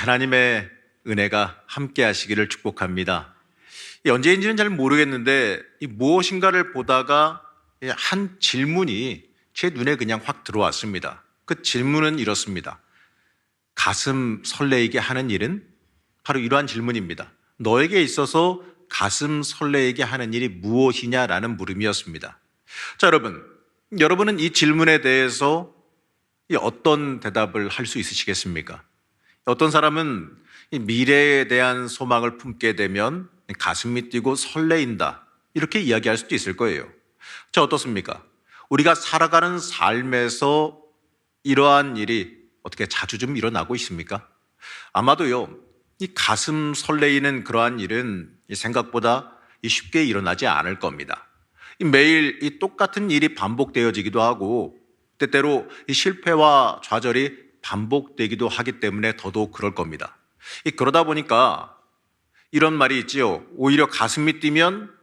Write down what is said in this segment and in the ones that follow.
하나님의 은혜가 함께 하시기를 축복합니다. 언제인지는 잘 모르겠는데 무엇인가를 보다가 한 질문이 제 눈에 그냥 확 들어왔습니다. 그 질문은 이렇습니다. 가슴 설레이게 하는 일은? 바로 이러한 질문입니다. 너에게 있어서 가슴 설레이게 하는 일이 무엇이냐라는 물음이었습니다. 자, 여러분은 이 질문에 대해서 어떤 대답을 할 수 있으시겠습니까? 어떤 사람은 미래에 대한 소망을 품게 되면 가슴이 뛰고 설레인다, 이렇게 이야기할 수도 있을 거예요. 자, 어떻습니까? 우리가 살아가는 삶에서 이러한 일이 어떻게 자주 좀 일어나고 있습니까? 아마도요, 이 가슴 설레이는 그러한 일은 생각보다 쉽게 일어나지 않을 겁니다. 매일 이 똑같은 일이 반복되어지기도 하고 때때로 이 실패와 좌절이 반복되기도 하기 때문에 더더욱 그럴 겁니다. 그러다 보니까 이런 말이 있지요. 오히려 가슴이 뛰면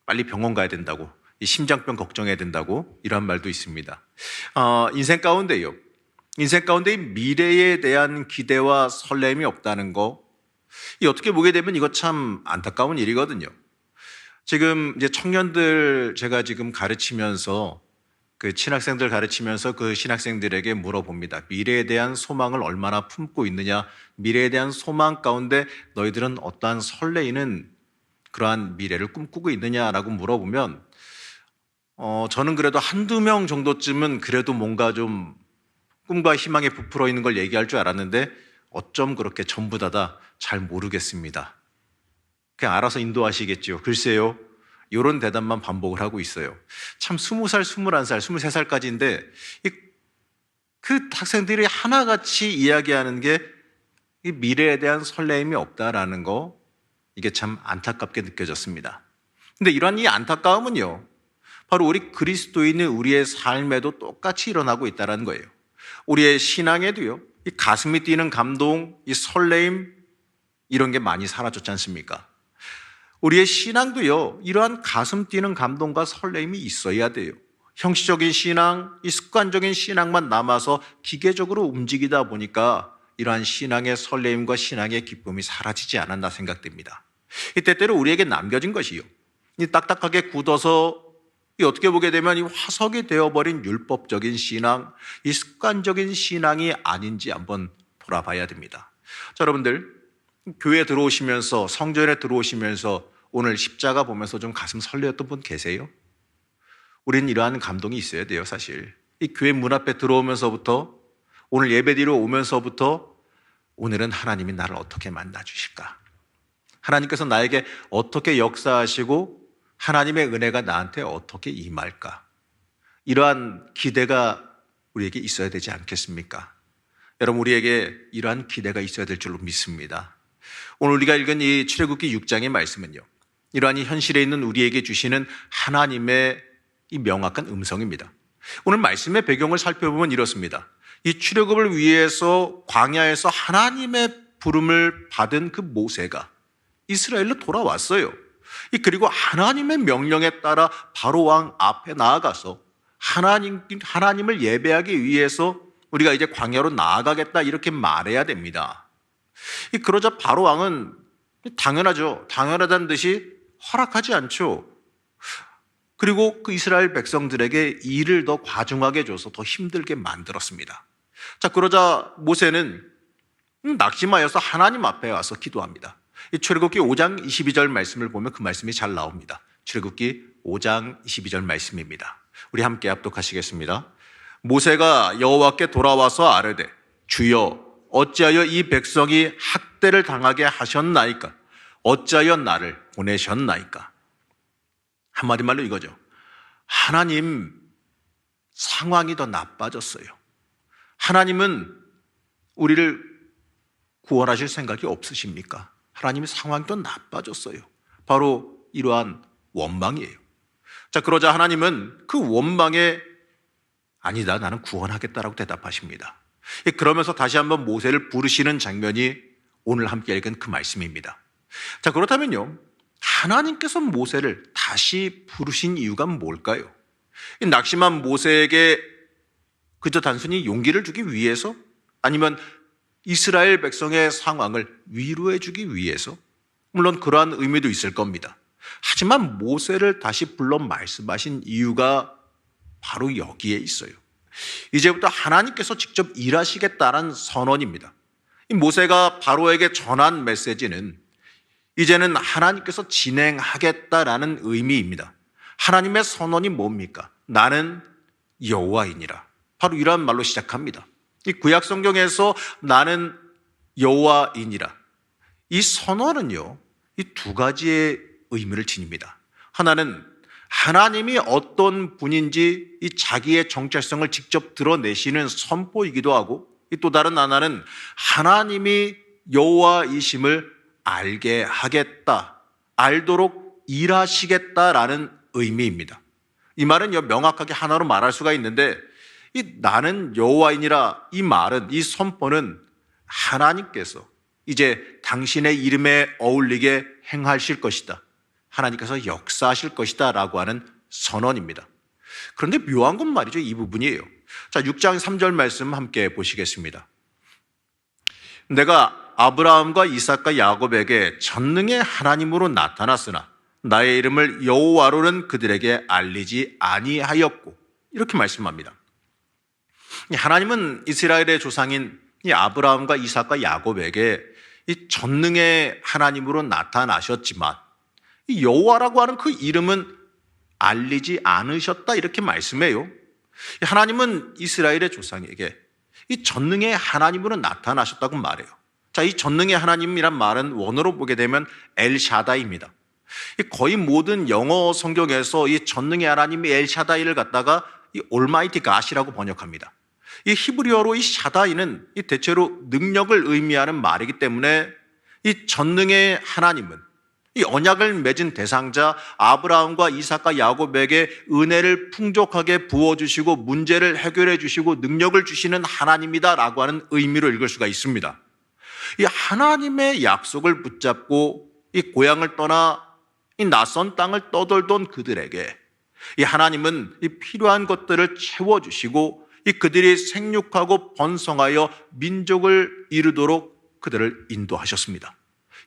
빨리 병원 가야 된다고, 이 심장병 걱정해야 된다고, 이런 말도 있습니다. 인생 가운데 이 미래에 대한 기대와 설렘이 없다는 거, 이 어떻게 보게 되면 이거 참 안타까운 일이거든요. 지금 이제 청년들 제가 지금 가르치면서 그 신학생들 가르치면서 그 신학생들에게 물어봅니다. 미래에 대한 소망을 얼마나 품고 있느냐, 미래에 대한 소망 가운데 너희들은 어떠한 설레이는 그러한 미래를 꿈꾸고 있느냐라고 물어보면 저는 그래도 한두 명 정도쯤은 그래도 뭔가 좀 꿈과 희망에 부풀어 있는 걸 얘기할 줄 알았는데 어쩜 그렇게 전부 다 잘 모르겠습니다. 그냥 알아서 인도하시겠죠. 글쎄요. 이런 대답만 반복을 하고 있어요. 참 20살, 21살, 23살까지인데 그 학생들이 하나같이 이야기하는 게 이 미래에 대한 설레임이 없다라는 거, 이게 참 안타깝게 느껴졌습니다. 근데 이러한 이 안타까움은요, 바로 우리 그리스도인의 우리의 삶에도 똑같이 일어나고 있다는 거예요. 우리의 신앙에도요, 이 가슴이 뛰는 감동, 이 설레임, 이런 게 많이 사라졌지 않습니까? 우리의 신앙도요, 이러한 가슴 뛰는 감동과 설렘이 있어야 돼요. 형식적인 신앙, 이 습관적인 신앙만 남아서 기계적으로 움직이다 보니까 이러한 신앙의 설렘과 신앙의 기쁨이 사라지지 않았나 생각됩니다. 때때로 우리에게 남겨진 것이요, 이 딱딱하게 굳어서 어떻게 보게 되면 이 화석이 되어버린 율법적인 신앙, 이 습관적인 신앙이 아닌지 한번 돌아봐야 됩니다. 자, 여러분들, 교회에 들어오시면서, 성전에 들어오시면서 오늘 십자가 보면서 좀 가슴 설레었던 분 계세요? 우리는 이러한 감동이 있어야 돼요, 사실. 이 교회 문 앞에 들어오면서부터, 오늘 예배드리러 오면서부터 오늘은 하나님이 나를 어떻게 만나주실까? 하나님께서 나에게 어떻게 역사하시고 하나님의 은혜가 나한테 어떻게 임할까? 이러한 기대가 우리에게 있어야 되지 않겠습니까? 여러분, 우리에게 이러한 기대가 있어야 될 줄로 믿습니다. 오늘 우리가 읽은 이 출애굽기 6장의 말씀은요, 이러한 이 현실에 있는 우리에게 주시는 하나님의 이 명확한 음성입니다. 오늘 말씀의 배경을 살펴보면 이렇습니다. 이 출애굽을 위해서 광야에서 하나님의 부름을 받은 그 모세가 이스라엘로 돌아왔어요. 그리고 하나님의 명령에 따라 바로 왕 앞에 나아가서 하나님을 예배하기 위해서 우리가 이제 광야로 나아가겠다, 이렇게 말해야 됩니다. 그러자 바로 왕은 당연하죠. 당연하다는 듯이 허락하지 않죠. 그리고 그 이스라엘 백성들에게 일을 더 과중하게 줘서 더 힘들게 만들었습니다. 자, 그러자 모세는 낙심하여서 하나님 앞에 와서 기도합니다. 이 출애굽기 5장 22절 말씀을 보면 그 말씀이 잘 나옵니다. 출애굽기 5장 22절 말씀입니다. 우리 함께 합독하시겠습니다. 모세가 여호와께 돌아와서 아뢰되, 주여, 어찌하여 이 백성이 학대를 당하게 하셨나이까? 어찌하여 나를 보내셨나이까? 한마디 말로 이거죠. 하나님, 상황이 더 나빠졌어요. 하나님은 우리를 구원하실 생각이 없으십니까? 하나님의 상황이 더 나빠졌어요. 바로 이러한 원망이에요. 자, 그러자 하나님은 그 원망에 아니다, 나는 구원하겠다라고 대답하십니다. 그러면서 다시 한번 모세를 부르시는 장면이 오늘 함께 읽은 그 말씀입니다. 자, 그렇다면요, 하나님께서 모세를 다시 부르신 이유가 뭘까요? 낙심한 모세에게 그저 단순히 용기를 주기 위해서? 아니면 이스라엘 백성의 상황을 위로해 주기 위해서, 물론 그러한 의미도 있을 겁니다. 하지만 모세를 다시 불러 말씀하신 이유가 바로 여기에 있어요. 이제부터 하나님께서 직접 일하시겠다는 선언입니다. 이 모세가 바로에게 전한 메시지는 이제는 하나님께서 진행하겠다라는 의미입니다. 하나님의 선언이 뭡니까? 나는 여호와이니라. 바로 이러한 말로 시작합니다. 이 구약 성경에서 나는 여호와이니라. 이 선언은요, 이 두 가지의 의미를 지닙니다. 하나는 하나님이 어떤 분인지 이 자기의 정체성을 직접 드러내시는 선포이기도 하고, 또 다른 하나는 하나님이 여호와이심을 알게 하겠다, 알도록 일하시겠다라는 의미입니다. 이 말은 명확하게 하나로 말할 수가 있는데, 이 나는 여호와이니라 이 말은, 이 선포는 하나님께서 이제 당신의 이름에 어울리게 행하실 것이다, 하나님께서 역사하실 것이다 라고 하는 선언입니다. 그런데 묘한 건 말이죠, 이 부분이에요. 자, 6장 3절 말씀 함께 보시겠습니다. 내가 아브라함과 이삭과 야곱에게 전능의 하나님으로 나타났으나 나의 이름을 여호와로는 그들에게 알리지 아니하였고, 이렇게 말씀합니다. 하나님은 이스라엘의 조상인 이 아브라함과 이삭과 야곱에게 이 전능의 하나님으로 나타나셨지만 이 여호와라고 하는 그 이름은 알리지 않으셨다, 이렇게 말씀해요. 하나님은 이스라엘의 조상에게 이 전능의 하나님으로 나타나셨다고 말해요. 자, 이 전능의 하나님이란 말은 원어로 보게 되면 엘샤다이입니다. 거의 모든 영어 성경에서 이 전능의 하나님이 엘샤다이를 갖다가 이 올마이티 갓이라고 번역합니다. 이 히브리어로 이 샤다이는 이 대체로 능력을 의미하는 말이기 때문에 이 전능의 하나님은 이 언약을 맺은 대상자 아브라함과 이삭과 야곱에게 은혜를 풍족하게 부어주시고 문제를 해결해 주시고 능력을 주시는 하나님이다라고 하는 의미로 읽을 수가 있습니다. 이 하나님의 약속을 붙잡고 이 고향을 떠나 이 낯선 땅을 떠돌던 그들에게 이 하나님은 이 필요한 것들을 채워주시고 이 그들이 생육하고 번성하여 민족을 이루도록 그들을 인도하셨습니다.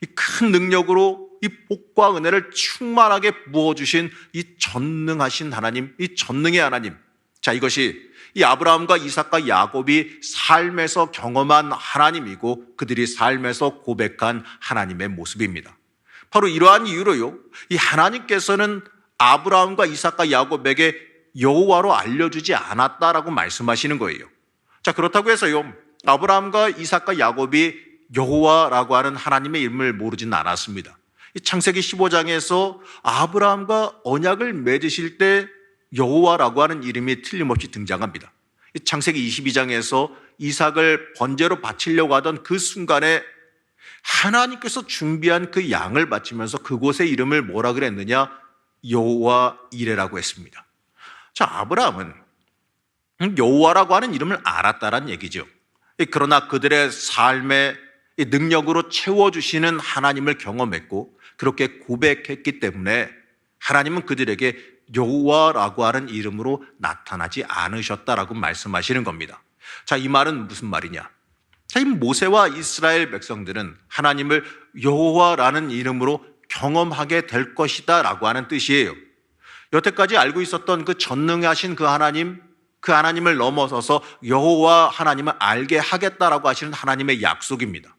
이 큰 능력으로 이 복과 은혜를 충만하게 부어주신 이 전능하신 하나님, 이 전능의 하나님. 자, 이것이 이 아브라함과 이삭과 야곱이 삶에서 경험한 하나님이고 그들이 삶에서 고백한 하나님의 모습입니다. 바로 이러한 이유로요, 이 하나님께서는 아브라함과 이삭과 야곱에게 여호와로 알려주지 않았다라고 말씀하시는 거예요. 자, 그렇다고 해서요, 아브라함과 이삭과 야곱이 여호와라고 하는 하나님의 이름을 모르지는 않았습니다. 이 창세기 15장에서 아브라함과 언약을 맺으실 때 여호와라고 하는 이름이 틀림없이 등장합니다. 이 창세기 22장에서 이삭을 번제로 바치려고 하던 그 순간에 하나님께서 준비한 그 양을 바치면서 그곳의 이름을 뭐라 그랬느냐? 여호와 이레라고 했습니다. 자, 아브라함은 여호와라고 하는 이름을 알았다라는 얘기죠. 그러나 그들의 삶의 능력으로 채워주시는 하나님을 경험했고 그렇게 고백했기 때문에 하나님은 그들에게 여호와라고 하는 이름으로 나타나지 않으셨다라고 말씀하시는 겁니다. 자, 이 말은 무슨 말이냐? 자, 이 모세와 이스라엘 백성들은 하나님을 여호와라는 이름으로 경험하게 될 것이다 라고 하는 뜻이에요. 여태까지 알고 있었던 그 전능하신 그 하나님을 넘어서서 여호와 하나님을 알게 하겠다라고 하시는 하나님의 약속입니다.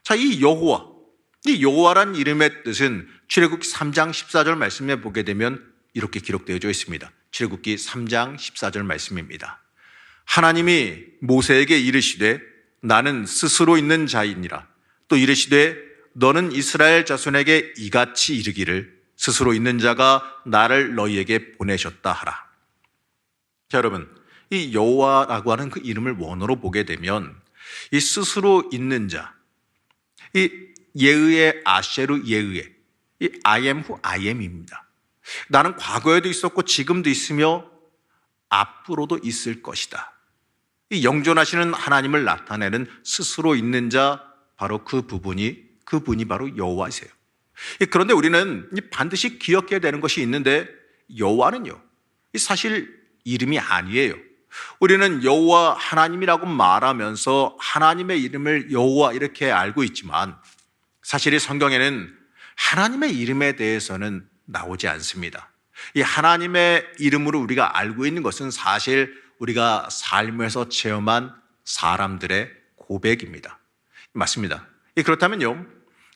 자, 이 여호와란 이름의 뜻은 출애굽기 3장 14절 말씀에 보게 되면 이렇게 기록되어져 있습니다. 출애굽기 3장 14절 말씀입니다. 하나님이 모세에게 이르시되 나는 스스로 있는 자이니라. 또 이르시되 너는 이스라엘 자손에게 이같이 이르기를 스스로 있는 자가 나를 너희에게 보내셨다 하라. 자, 여러분, 이 여호와라고 하는 그 이름을 원어로 보게 되면 이 스스로 있는 자, 이 예의의 아셰르 예의의 이 I am who I am입니다. 나는 과거에도 있었고 지금도 있으며 앞으로도 있을 것이다. 이 영존하시는 하나님을 나타내는 스스로 있는 자, 바로 그분이 바로 여호와이세요. 그런데 우리는 반드시 기억해야 되는 것이 있는데 여호와는요, 사실 이름이 아니에요. 우리는 여호와 하나님이라고 말하면서 하나님의 이름을 여호와 이렇게 알고 있지만 사실 이 성경에는 하나님의 이름에 대해서는 나오지 않습니다. 이 하나님의 이름으로 우리가 알고 있는 것은 사실 우리가 삶에서 체험한 사람들의 고백입니다. 맞습니다. 그렇다면요,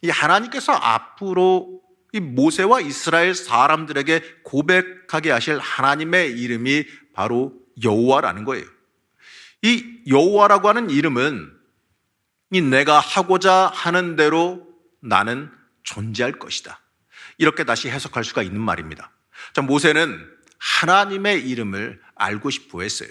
이 하나님께서 앞으로 이 모세와 이스라엘 사람들에게 고백하게 하실 하나님의 이름이 바로 여호와라는 거예요. 이 여호와라고 하는 이름은 이 내가 하고자 하는 대로 나는 존재할 것이다, 이렇게 다시 해석할 수가 있는 말입니다. 자, 모세는 하나님의 이름을 알고 싶어 했어요.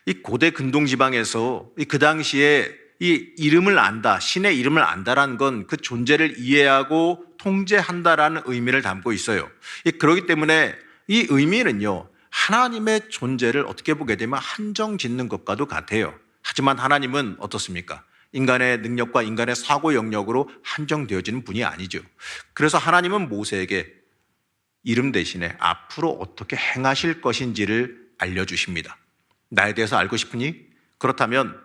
이 고대 근동 지방에서 그 당시에 이 이름을 안다, 신의 이름을 안다라는 건 그 존재를 이해하고 통제한다라는 의미를 담고 있어요. 그렇기 때문에 이 의미는요, 하나님의 존재를 어떻게 보게 되면 한정 짓는 것과도 같아요. 하지만 하나님은 어떻습니까? 인간의 능력과 인간의 사고 영역으로 한정되어지는 분이 아니죠. 그래서 하나님은 모세에게 이름 대신에 앞으로 어떻게 행하실 것인지를 알려주십니다. 나에 대해서 알고 싶으니? 그렇다면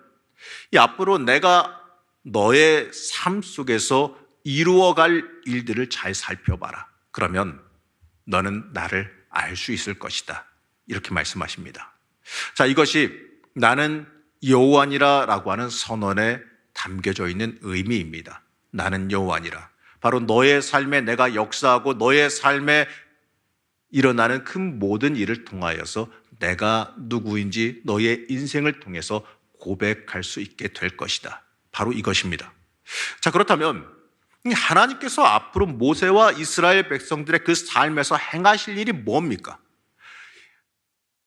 이 앞으로 내가 너의 삶 속에서 이루어갈 일들을 잘 살펴봐라. 그러면 너는 나를 알 수 있을 것이다, 이렇게 말씀하십니다. 자, 이것이 나는 여호와니라라고 하는 선언에 담겨져 있는 의미입니다. 나는 여호와니라. 바로 너의 삶에 내가 역사하고 너의 삶에 일어나는 큰 모든 일을 통하여서 내가 누구인지 너의 인생을 통해서 고백할 수 있게 될 것이다. 바로 이것입니다. 자, 그렇다면 하나님께서 앞으로 모세와 이스라엘 백성들의 그 삶에서 행하실 일이 뭡니까?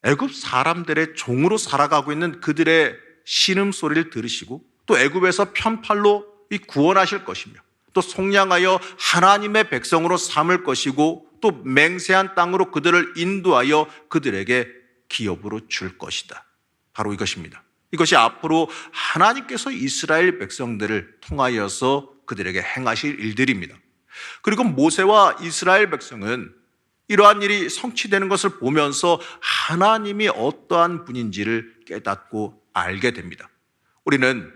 애굽 사람들의 종으로 살아가고 있는 그들의 신음소리를 들으시고 또 애굽에서 편팔로 구원하실 것이며 또 속량하여 하나님의 백성으로 삼을 것이고 또 맹세한 땅으로 그들을 인도하여 그들에게 기업으로 줄 것이다. 바로 이것입니다. 이것이 앞으로 하나님께서 이스라엘 백성들을 통하여서 그들에게 행하실 일들입니다. 그리고 모세와 이스라엘 백성은 이러한 일이 성취되는 것을 보면서 하나님이 어떠한 분인지를 깨닫고 알게 됩니다. 우리는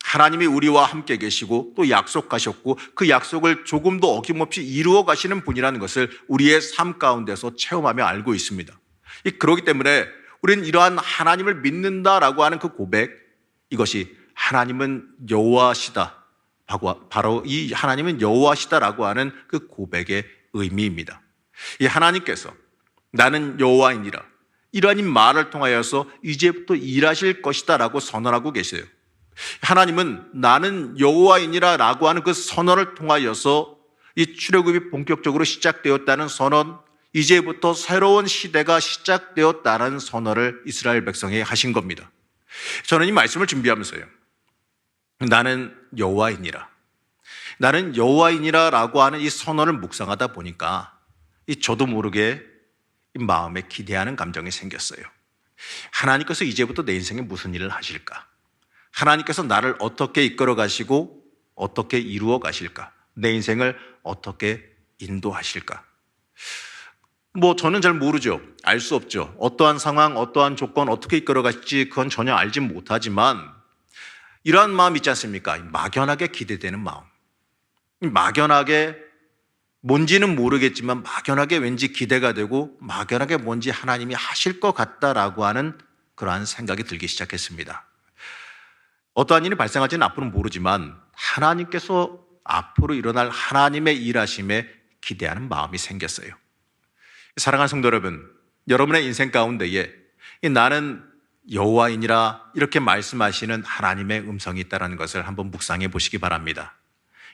하나님이 우리와 함께 계시고 또 약속하셨고 그 약속을 조금도 어김없이 이루어 가시는 분이라는 것을 우리의 삶 가운데서 체험하며 알고 있습니다. 그렇기 때문에 우리는 이러한 하나님을 믿는다라고 하는 그 고백, 이것이 하나님은 여호와시다, 바로 이 하나님은 여호와시다라고 하는 그 고백의 의미입니다. 이 하나님께서 나는 여호와이니라, 이러한 말을 통하여서 이제부터 일하실 것이다라고 선언하고 계세요. 하나님은 나는 여호와이니라 라고 하는 그 선언을 통하여서 이 출애굽이 본격적으로 시작되었다는 선언, 이제부터 새로운 시대가 시작되었다는 선언을 이스라엘 백성에게 하신 겁니다. 저는 이 말씀을 준비하면서요, 나는 여호와이니라, 나는 여호와이니라 라고 하는 이 선언을 묵상하다 보니까 저도 모르게 마음에 기대하는 감정이 생겼어요. 하나님께서 이제부터 내 인생에 무슨 일을 하실까? 하나님께서 나를 어떻게 이끌어 가시고 어떻게 이루어 가실까? 내 인생을 어떻게 인도하실까? 저는 잘 모르죠. 알 수 없죠. 어떠한 상황, 어떠한 조건, 어떻게 이끌어 가실지 그건 전혀 알지 못하지만 이러한 마음 있지 않습니까? 막연하게 기대되는 마음. 막연하게 뭔지는 모르겠지만 막연하게 왠지 기대가 되고 막연하게 뭔지 하나님이 하실 것 같다라고 하는 그러한 생각이 들기 시작했습니다. 어떠한 일이 발생할지는 앞으로는 모르지만 하나님께서 앞으로 일어날 하나님의 일하심에 기대하는 마음이 생겼어요. 사랑하는 성도 여러분, 여러분의 인생 가운데에 나는 여호와이니라 이렇게 말씀하시는 하나님의 음성이 있다는 것을 한번 묵상해 보시기 바랍니다.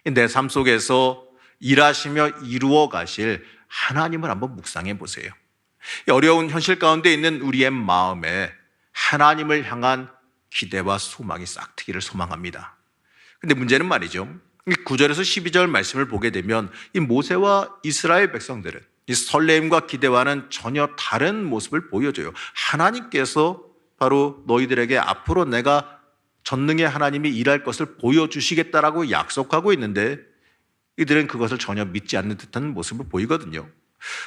내 삶 속에서 일하시며 이루어 가실 하나님을 한번 묵상해 보세요. 어려운 현실 가운데 있는 우리의 마음에 하나님을 향한 기대와 소망이 싹트기를 소망합니다. 근데 문제는 말이죠, 9절에서 12절 말씀을 보게 되면 이 모세와 이스라엘 백성들은 이 설레임과 기대와는 전혀 다른 모습을 보여줘요. 하나님께서 바로 너희들에게 앞으로 내가 전능의 하나님이 일할 것을 보여주시겠다라고 약속하고 있는데 이들은 그것을 전혀 믿지 않는 듯한 모습을 보이거든요.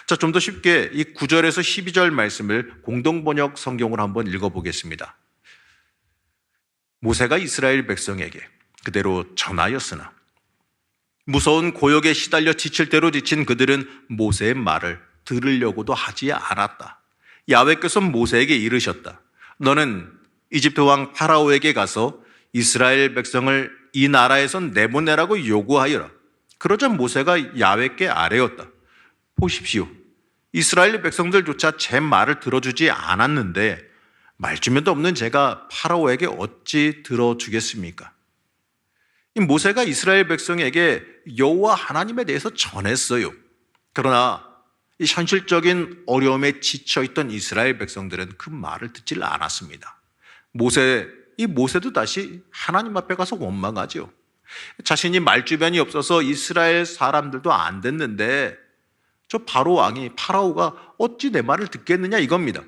자, 좀 더 쉽게 이 9절에서 12절 말씀을 공동번역 성경으로 한번 읽어보겠습니다. 모세가 이스라엘 백성에게 그대로 전하였으나 무서운 고역에 시달려 지칠 대로 지친 그들은 모세의 말을 들으려고도 하지 않았다. 야훼께서 모세에게 이르셨다. 너는 이집트 왕 파라오에게 가서 이스라엘 백성을 이 나라에서 내보내라고 요구하여라. 그러자 모세가 야훼께 아뢰었다. 보십시오. 이스라엘 백성들조차 제 말을 들어주지 않았는데 말주변도 없는 제가 파라오에게 어찌 들어주겠습니까? 이 모세가 이스라엘 백성에게 여호와 하나님에 대해서 전했어요. 그러나 이 현실적인 어려움에 지쳐있던 이스라엘 백성들은 그 말을 듣질 않았습니다. 모세도 다시 하나님 앞에 가서 원망하죠. 자신이 말주변이 없어서 이스라엘 사람들도 안 됐는데 저 바로 왕이 파라오가 어찌 내 말을 듣겠느냐 이겁니다.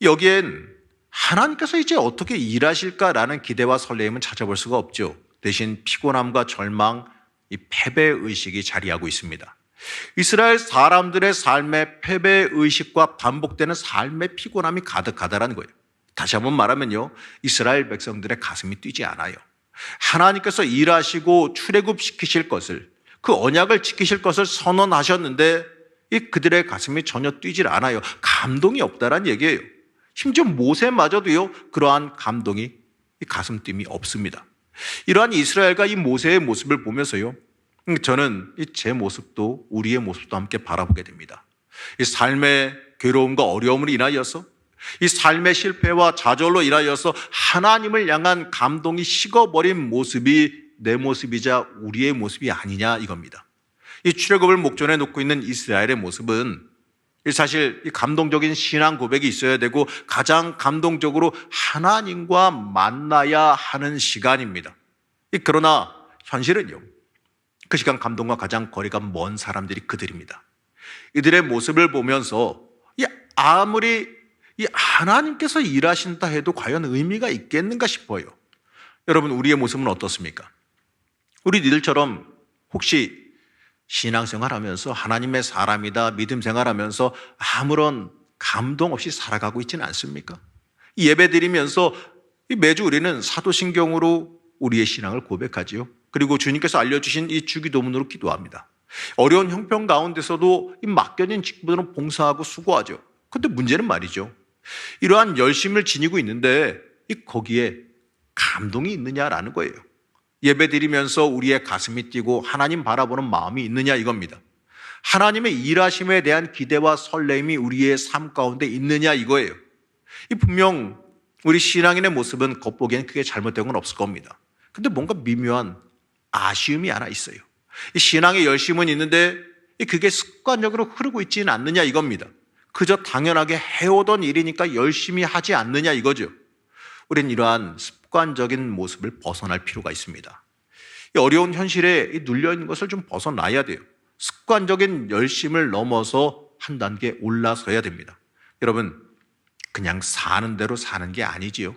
여기엔 하나님께서 이제 어떻게 일하실까라는 기대와 설레임은 찾아볼 수가 없죠. 대신 피곤함과 절망, 이 패배의식이 자리하고 있습니다. 이스라엘 사람들의 삶에 패배의식과 반복되는 삶의 피곤함이 가득하다는 거예요. 다시 한번 말하면요, 이스라엘 백성들의 가슴이 뛰지 않아요. 하나님께서 일하시고 출애굽시키실 것을, 그 언약을 지키실 것을 선언하셨는데 그들의 가슴이 전혀 뛰질 않아요. 감동이 없다란 얘기예요. 심지어 모세마저도요, 그러한 감동이, 가슴 뜸이 없습니다. 이러한 이스라엘과 이 모세의 모습을 보면서요, 저는 제 모습도 우리의 모습도 함께 바라보게 됩니다. 이 삶의 괴로움과 어려움으로 인하여서, 이 삶의 실패와 좌절로 인하여서 하나님을 향한 감동이 식어버린 모습이 내 모습이자 우리의 모습이 아니냐 이겁니다. 이 출애굽을 목전에 놓고 있는 이스라엘의 모습은 사실 감동적인 신앙 고백이 있어야 되고 가장 감동적으로 하나님과 만나야 하는 시간입니다. 그러나 현실은요, 그 시간 감동과 가장 거리가 먼 사람들이 그들입니다. 이들의 모습을 보면서 아무리 하나님께서 일하신다 해도 과연 의미가 있겠는가 싶어요. 여러분, 우리의 모습은 어떻습니까? 우리 니들처럼 혹시 신앙생활하면서 하나님의 사람이다, 믿음 생활하면서 아무런 감동 없이 살아가고 있지는 않습니까? 예배드리면서 매주 우리는 사도신경으로 우리의 신앙을 고백하지요. 그리고 주님께서 알려주신 이 주기도문으로 기도합니다. 어려운 형편 가운데서도 이 맡겨진 직분으로 봉사하고 수고하죠. 그런데 문제는 말이죠, 이러한 열심을 지니고 있는데 거기에 감동이 있느냐라는 거예요. 예배드리면서 우리의 가슴이 뛰고 하나님 바라보는 마음이 있느냐 이겁니다. 하나님의 일하심에 대한 기대와 설렘이 우리의 삶 가운데 있느냐 이거예요. 분명 우리 신앙인의 모습은 겉보기에는 크게 잘못된 건 없을 겁니다. 근데 뭔가 미묘한 아쉬움이 하나 있어요. 이 신앙의 열심은 있는데 그게 습관적으로 흐르고 있지는 않느냐 이겁니다. 그저 당연하게 해오던 일이니까 열심히 하지 않느냐 이거죠. 우리는 이러한 습관적인 모습을 벗어날 필요가 있습니다. 이 어려운 현실에 눌려있는 것을 좀 벗어나야 돼요. 습관적인 열심을 넘어서 한 단계 올라서야 됩니다. 여러분, 그냥 사는 대로 사는 게 아니지요.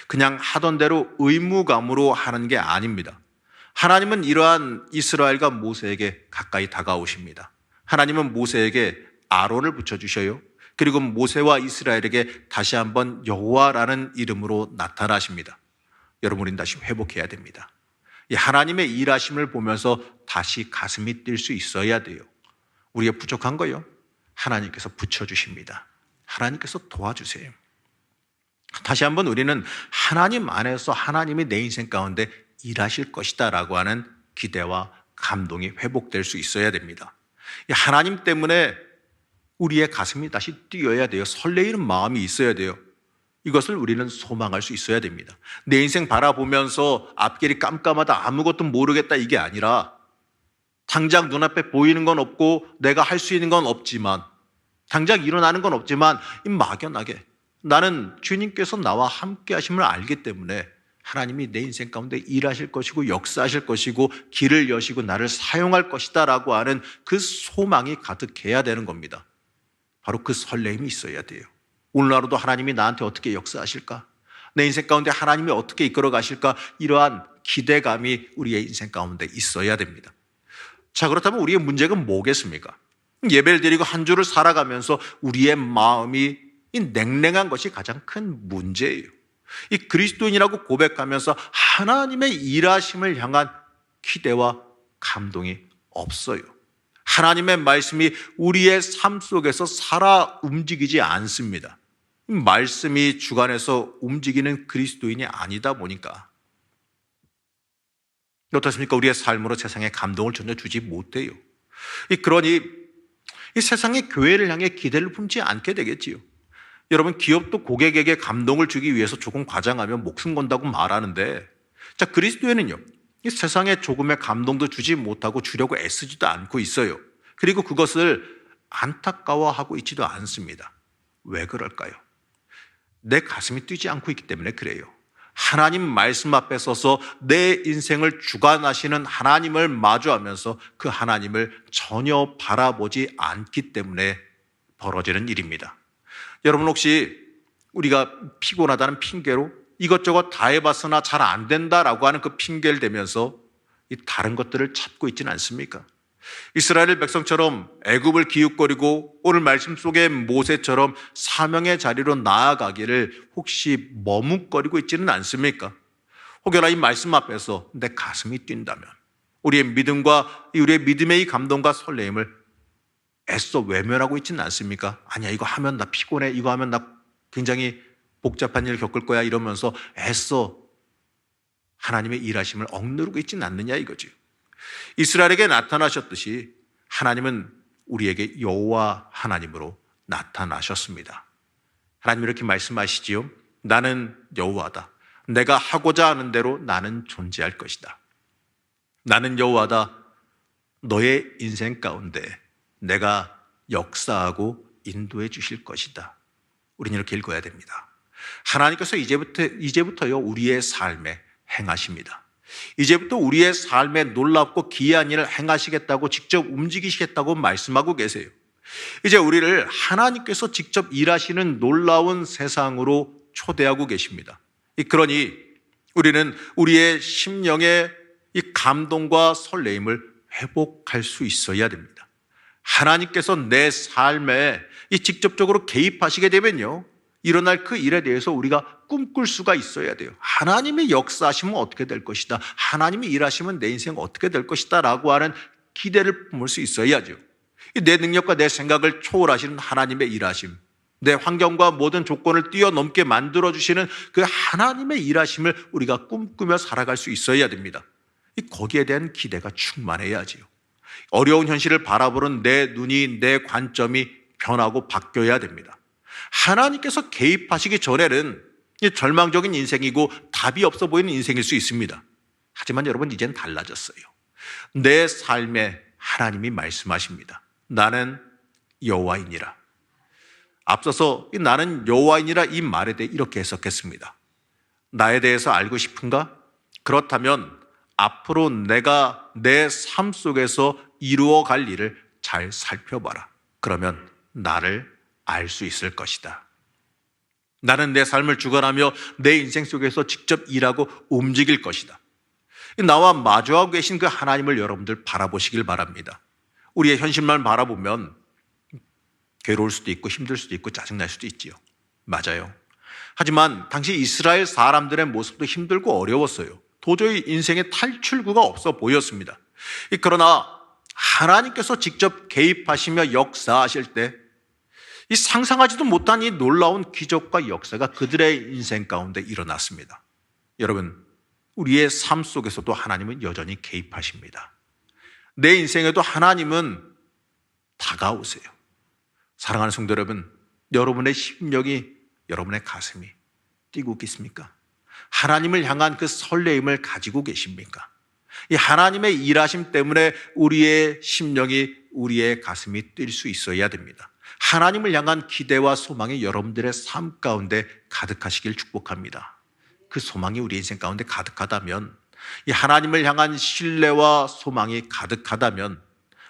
그냥 하던 대로 의무감으로 하는 게 아닙니다. 하나님은 이러한 이스라엘과 모세에게 가까이 다가오십니다. 하나님은 모세에게 아론을 붙여주셔요. 그리고 모세와 이스라엘에게 다시 한번 여호와라는 이름으로 나타나십니다. 여러분, 우리는 다시 회복해야 됩니다. 이 하나님의 일하심을 보면서 다시 가슴이 뛸 수 있어야 돼요. 우리가 부족한 거요, 하나님께서 붙여주십니다. 하나님께서 도와주세요. 다시 한번 우리는 하나님 안에서 하나님이 내 인생 가운데 일하실 것이다 라고 하는 기대와 감동이 회복될 수 있어야 됩니다. 이 하나님 때문에 우리의 가슴이 다시 뛰어야 돼요. 설레이는 마음이 있어야 돼요. 이것을 우리는 소망할 수 있어야 됩니다. 내 인생 바라보면서 앞길이 깜깜하다, 아무것도 모르겠다 이게 아니라 당장 눈앞에 보이는 건 없고 내가 할 수 있는 건 없지만, 당장 일어나는 건 없지만 막연하게 나는 주님께서 나와 함께 하심을 알기 때문에 하나님이 내 인생 가운데 일하실 것이고 역사하실 것이고 길을 여시고 나를 사용할 것이다 라고 하는 그 소망이 가득해야 되는 겁니다. 바로 그 설렘이 있어야 돼요. 오늘 하루도 하나님이 나한테 어떻게 역사하실까? 내 인생 가운데 하나님이 어떻게 이끌어 가실까? 이러한 기대감이 우리의 인생 가운데 있어야 됩니다. 자, 그렇다면 우리의 문제가 뭐겠습니까? 예배를 드리고 한 주를 살아가면서 우리의 마음이 이 냉랭한 것이 가장 큰 문제예요. 이 그리스도인이라고 고백하면서 하나님의 일하심을 향한 기대와 감동이 없어요. 하나님의 말씀이 우리의 삶 속에서 살아 움직이지 않습니다. 말씀이 주관해서 움직이는 그리스도인이 아니다 보니까 어떻습니까? 우리의 삶으로 세상에 감동을 전혀 주지 못해요. 그러니 이 세상의 교회를 향해 기대를 품지 않게 되겠지요. 여러분, 기업도 고객에게 감동을 주기 위해서 조금 과장하면 목숨 건다고 말하는데, 자, 그리스도에는요, 이 세상에 조금의 감동도 주지 못하고 주려고 애쓰지도 않고 있어요. 그리고 그것을 안타까워하고 있지도 않습니다. 왜 그럴까요? 내 가슴이 뛰지 않고 있기 때문에 그래요. 하나님 말씀 앞에 서서 내 인생을 주관하시는 하나님을 마주하면서 그 하나님을 전혀 바라보지 않기 때문에 벌어지는 일입니다. 여러분, 혹시 우리가 피곤하다는 핑계로 이것저것 다 해봤으나 잘 안 된다라고 하는 그 핑계를 대면서 이 다른 것들을 찾고 있지는 않습니까? 이스라엘 백성처럼 애굽을 기웃거리고 오늘 말씀 속의 모세처럼 사명의 자리로 나아가기를 혹시 머뭇거리고 있지는 않습니까? 혹여나 이 말씀 앞에서 내 가슴이 뛴다면 우리의 믿음과 우리의 믿음의 이 감동과 설레임을 애써 외면하고 있지는 않습니까? 아니야, 이거 하면 나 피곤해, 이거 하면 나 굉장히 복잡한 일을 겪을 거야 이러면서 애써 하나님의 일하심을 억누르고 있지는 않느냐 이거죠. 이스라엘에게 나타나셨듯이 하나님은 우리에게 여호와 하나님으로 나타나셨습니다. 하나님 이렇게 말씀하시지요. 나는 여호와다. 내가 하고자 하는 대로 나는 존재할 것이다. 나는 여호와다. 너의 인생 가운데 내가 역사하고 인도해 주실 것이다. 우리는 이렇게 읽어야 됩니다. 하나님께서 이제부터요 우리의 삶에 행하십니다. 이제부터 우리의 삶에 놀랍고 기이한 일을 행하시겠다고 직접 움직이시겠다고 말씀하고 계세요. 이제 우리를 하나님께서 직접 일하시는 놀라운 세상으로 초대하고 계십니다. 그러니 우리는 우리의 심령의 이 감동과 설레임을 회복할 수 있어야 됩니다. 하나님께서 내 삶에 이 직접적으로 개입하시게 되면요 일어날 그 일에 대해서 우리가 꿈꿀 수가 있어야 돼요. 하나님의 역사하시면 어떻게 될 것이다. 하나님이 일하시면 내 인생 어떻게 될 것이다 라고 하는 기대를 품을 수 있어야죠. 내 능력과 내 생각을 초월하시는 하나님의 일하심, 내 환경과 모든 조건을 뛰어넘게 만들어주시는 그 하나님의 일하심을 우리가 꿈꾸며 살아갈 수 있어야 됩니다. 거기에 대한 기대가 충만해야지요. 어려운 현실을 바라보는 내 눈이, 내 관점이 변하고 바뀌어야 됩니다. 하나님께서 개입하시기 전에는 절망적인 인생이고 답이 없어 보이는 인생일 수 있습니다. 하지만 여러분, 이제는 달라졌어요. 내 삶에 하나님이 말씀하십니다. 나는 여호와이니라. 앞서서 나는 여호와이니라 이 말에 대해 이렇게 해석했습니다. 나에 대해서 알고 싶은가? 그렇다면 앞으로 내가 내 삶 속에서 이루어갈 일을 잘 살펴봐라. 그러면 나를 알 수 있을 것이다. 나는 내 삶을 주관하며 내 인생 속에서 직접 일하고 움직일 것이다. 나와 마주하고 계신 그 하나님을 여러분들 바라보시길 바랍니다. 우리의 현실만 바라보면 괴로울 수도 있고 힘들 수도 있고 짜증날 수도 있지요. 맞아요. 하지만 당시 이스라엘 사람들의 모습도 힘들고 어려웠어요. 도저히 인생의 탈출구가 없어 보였습니다. 그러나 하나님께서 직접 개입하시며 역사하실 때 이 상상하지도 못한 이 놀라운 기적과 역사가 그들의 인생 가운데 일어났습니다. 여러분, 우리의 삶 속에서도 하나님은 여전히 개입하십니다. 내 인생에도 하나님은 다가오세요. 사랑하는 성도 여러분, 여러분의 심령이, 여러분의 가슴이 뛰고 있습니까? 하나님을 향한 그 설레임을 가지고 계십니까? 이 하나님의 일하심 때문에 우리의 심령이, 우리의 가슴이 뛸 수 있어야 됩니다. 하나님을 향한 기대와 소망이 여러분들의 삶 가운데 가득하시길 축복합니다. 그 소망이 우리 인생 가운데 가득하다면, 이 하나님을 향한 신뢰와 소망이 가득하다면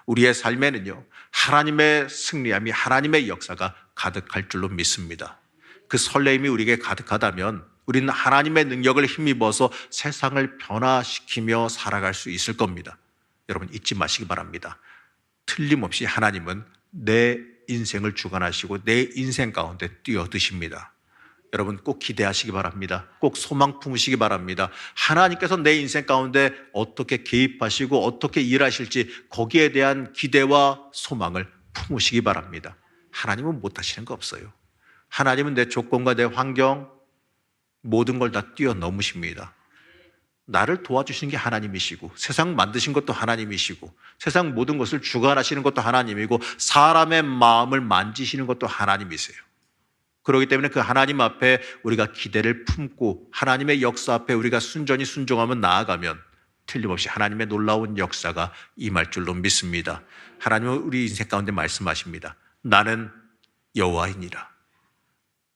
우리의 삶에는요 하나님의 승리함이, 하나님의 역사가 가득할 줄로 믿습니다. 그 설레임이 우리에게 가득하다면 우리는 하나님의 능력을 힘입어서 세상을 변화시키며 살아갈 수 있을 겁니다. 여러분, 잊지 마시기 바랍니다. 틀림없이 하나님은 내 인생을 주관하시고 내 인생 가운데 뛰어드십니다. 여러분 꼭 기대하시기 바랍니다. 꼭 소망 품으시기 바랍니다. 하나님께서 내 인생 가운데 어떻게 개입하시고 어떻게 일하실지 거기에 대한 기대와 소망을 품으시기 바랍니다. 하나님은 못하시는 거 없어요. 하나님은 내 조건과 내 환경 모든 걸 다 뛰어넘으십니다. 나를 도와주시는 게 하나님이시고 세상 만드신 것도 하나님이시고 세상 모든 것을 주관하시는 것도 하나님이고 사람의 마음을 만지시는 것도 하나님이세요. 그렇기 때문에 그 하나님 앞에 우리가 기대를 품고 하나님의 역사 앞에 우리가 순전히 순종하면 나아가면 틀림없이 하나님의 놀라운 역사가 임할 줄로 믿습니다. 하나님은 우리 인생 가운데 말씀하십니다. 나는 여호와이니라.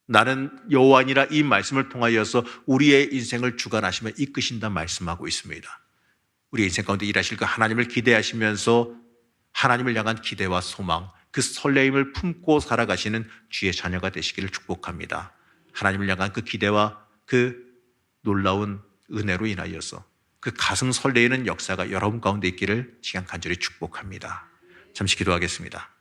나는 여호와이니라 이 말씀을 통하여서 우리의 인생을 주관하시며 이끄신다 말씀하고 있습니다. 우리 인생 가운데 일하실 그 하나님을 기대하시면서 하나님을 향한 기대와 소망, 그 설레임을 품고 살아가시는 주의 자녀가 되시기를 축복합니다. 하나님을 향한 그 기대와 그 놀라운 은혜로 인하여서 그 가슴 설레이는 역사가 여러분 가운데 있기를 시간 간절히 축복합니다. 잠시 기도하겠습니다.